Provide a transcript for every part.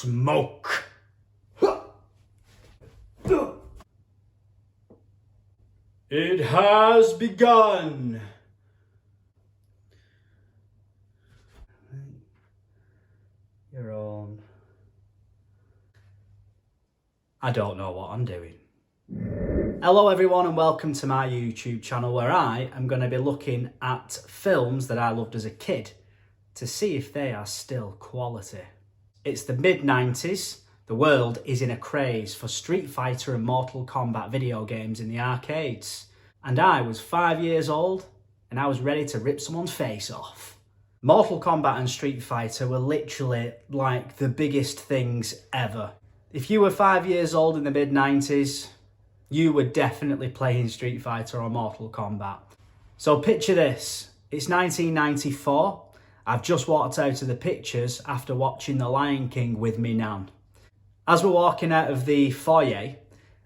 smoke. It has begun. You're on. I don't know what I'm doing. Hello everyone and welcome to my YouTube channel where I am going to be looking at films that I loved as a kid to see if they are still quality. It's the mid-90s. The world is in a craze for Street Fighter and Mortal Kombat video games in the arcades. And I was 5 years old and I was ready to rip someone's face off. Mortal Kombat and Street Fighter were literally like the biggest things ever. If you were 5 years old in the mid-90s, you were definitely playing Street Fighter or Mortal Kombat. So picture this, it's 1994. I've just walked out of the pictures after watching The Lion King with me nan. As we're walking out of the foyer,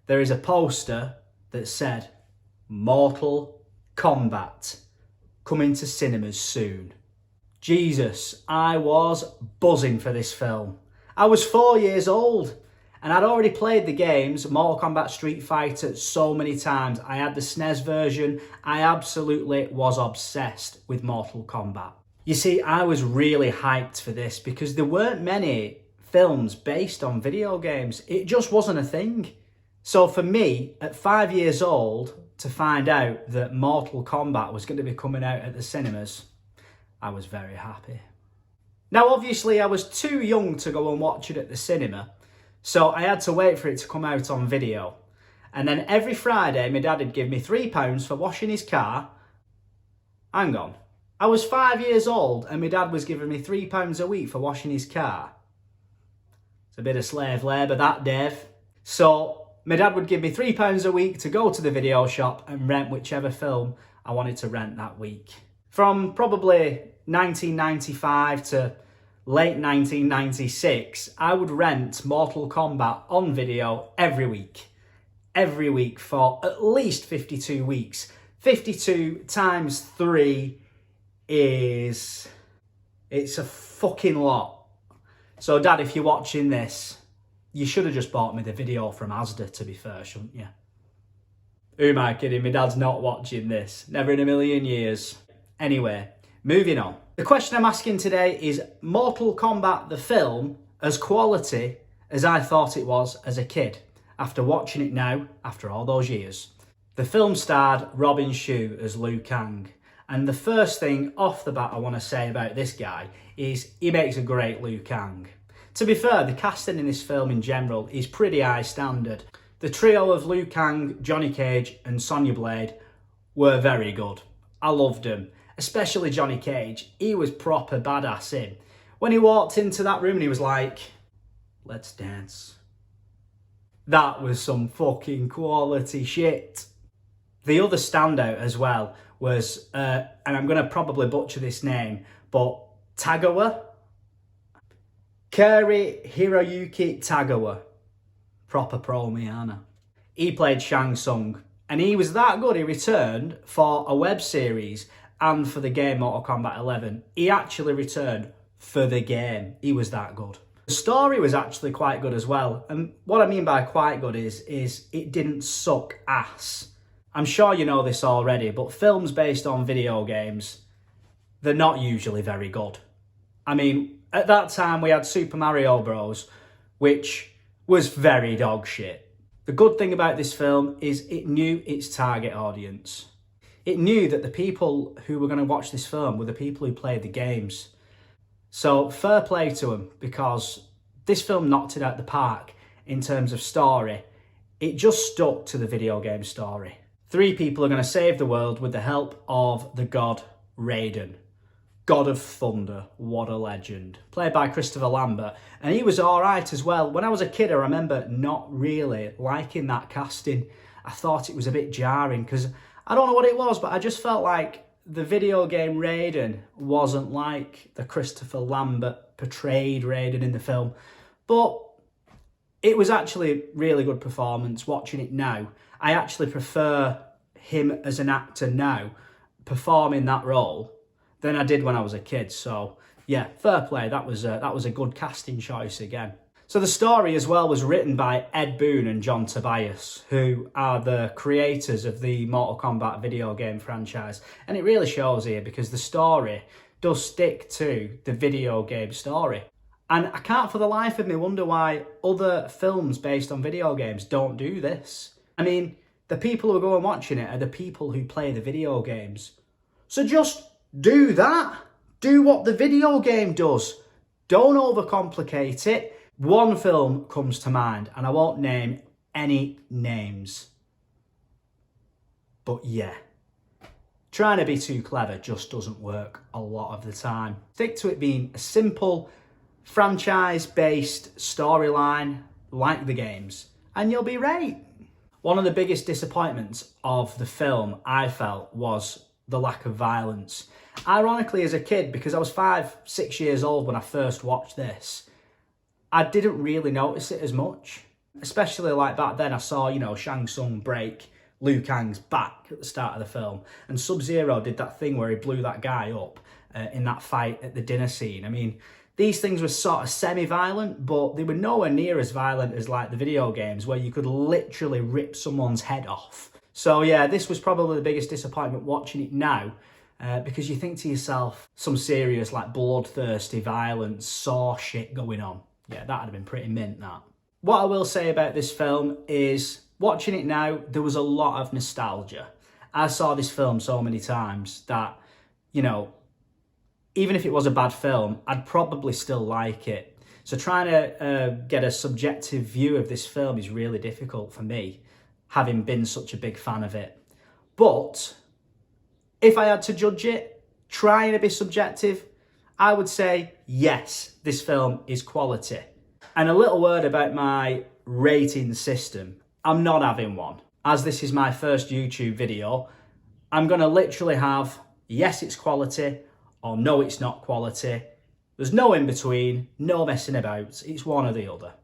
there is a poster that said, Mortal Kombat, coming to cinemas soon. Jesus, I was buzzing for this film. I was 4 years old and I'd already played the games, Mortal Kombat, Street Fighter, so many times. I had the SNES version. I absolutely was obsessed with Mortal Kombat. You see, I was really hyped for this because there weren't many films based on video games. It just wasn't a thing. So for me, at 5 years old, to find out that Mortal Kombat was going to be coming out at the cinemas, I was very happy. Now, obviously, I was too young to go and watch it at the cinema, so I had to wait for it to come out on video. And then every Friday, my dad would give me £3 for washing his car. Hang on. I was 5 years old and my dad was giving me £3 a week for washing his car. It's a bit of slave labour that, Dave. So my dad would give me £3 a week to go to the video shop and rent whichever film I wanted to rent that week. From probably 1995 to late 1996, I would rent Mortal Kombat on video every week. Every week for at least 52 weeks. 52 times 3 is... it's a fucking lot. So Dad, if you're watching this, you should have just bought me the video from Asda, to be fair, shouldn't you? Who am I kidding? My dad's not watching this. Never in a million years. Anyway, moving on. The question I'm asking today is Mortal Kombat the film as quality as I thought it was as a kid, after watching it now, after all those years. The film starred Robin Shou as Liu Kang. And the first thing off the bat I want to say about this guy is he makes a great Liu Kang. To be fair, the casting in this film in general is pretty high standard. The trio of Liu Kang, Johnny Cage and Sonya Blade were very good. I loved them, especially Johnny Cage. He was proper badass in. When he walked into that room and he was like, let's dance. That was some fucking quality shit. The other standout as well was, and I'm going to probably butcher this name, but Tagawa? Kari Hiroyuki Tagawa. Proper pro Miana. He played Shang Tsung, and he was that good. He returned for a web series and for the game Mortal Kombat 11. He actually returned for the game. He was that good. The story was actually quite good as well. And what I mean by quite good is it didn't suck ass. I'm sure you know this already, but films based on video games, they're not usually very good. I mean, at that time we had Super Mario Bros, which was very dog shit. The good thing about this film is it knew its target audience. It knew that the people who were going to watch this film were the people who played the games. So fair play to them, because this film knocked it out the park in terms of story. It just stuck to the video game story. 3 people are going to save the world with the help of the god Raiden. God of Thunder, what a legend. Played by Christopher Lambert. And he was alright as well. When I was a kid, I remember not really liking that casting. I thought it was a bit jarring because I don't know what it was, but I just felt like the video game Raiden wasn't like the Christopher Lambert portrayed Raiden in the film. But it was actually a really good performance. Watching it now, I actually prefer him as an actor now performing that role than I did when I was a kid. So yeah, fair play. That was a good casting choice again. So the story as well was written by Ed Boon and John Tobias, who are the creators of the Mortal Kombat video game franchise. And it really shows here because the story does stick to the video game story. And I can't for the life of me wonder why other films based on video games don't do this. I mean, the people who are going watching it are the people who play the video games. So just do that. Do what the video game does. Don't overcomplicate it. One film comes to mind, and I won't name any names. But yeah, trying to be too clever just doesn't work a lot of the time. Stick to it being a simple, franchise-based storyline like the games, and you'll be right. One of the biggest disappointments of the film, I felt, was the lack of violence. Ironically, as a kid, because I was 5, 6 years old when I first watched this, I didn't really notice it as much. Especially like back then I saw, Shang Tsung break Liu Kang's back at the start of the film. And Sub-Zero did that thing where he blew that guy up in that fight at the dinner scene. I mean, these things were sort of semi-violent, but they were nowhere near as violent as like the video games where you could literally rip someone's head off. So yeah, this was probably the biggest disappointment watching it now. Because you think to yourself, some serious like bloodthirsty violence, saw shit going on. Yeah, that'd have been pretty mint, that. What I will say about this film is, watching it now, there was a lot of nostalgia. I saw this film so many times that, even if it was a bad film, I'd probably still like it. So trying to get a subjective view of this film is really difficult for me, having been such a big fan of it. But if I had to judge it, trying to be subjective, I would say, yes, this film is quality. And a little word about my rating system. I'm not having one. As this is my first YouTube video, I'm going to literally have, yes, it's quality, or no, it's not quality. There's no in between, no messing about. It's one or the other.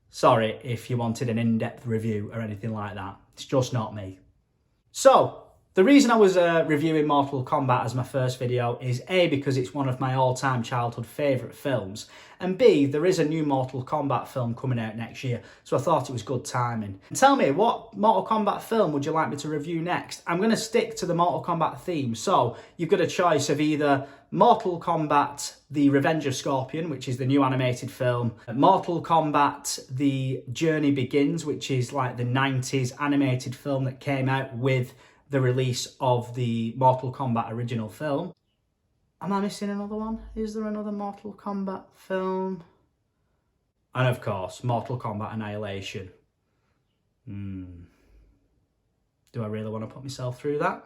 Sorry if you wanted an in-depth review or anything like that. It's just not me. So, the reason I was reviewing Mortal Kombat as my first video is A, because it's one of my all-time childhood favourite films, and B, there is a new Mortal Kombat film coming out next year, so I thought it was good timing. And tell me, what Mortal Kombat film would you like me to review next? I'm going to stick to the Mortal Kombat theme, so you've got a choice of either Mortal Kombat The Revenge of Scorpion, which is the new animated film, Mortal Kombat The Journey Begins, which is like the 90s animated film that came out with the release of the Mortal Kombat original film. Am I missing another one? Is there another Mortal Kombat film? And of course, Mortal Kombat Annihilation. Do I really want to put myself through that?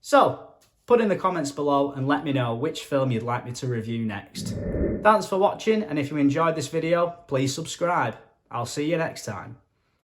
So, put in the comments below and let me know which film you'd like me to review next. Thanks for watching, and if you enjoyed this video, please subscribe. I'll see you next time.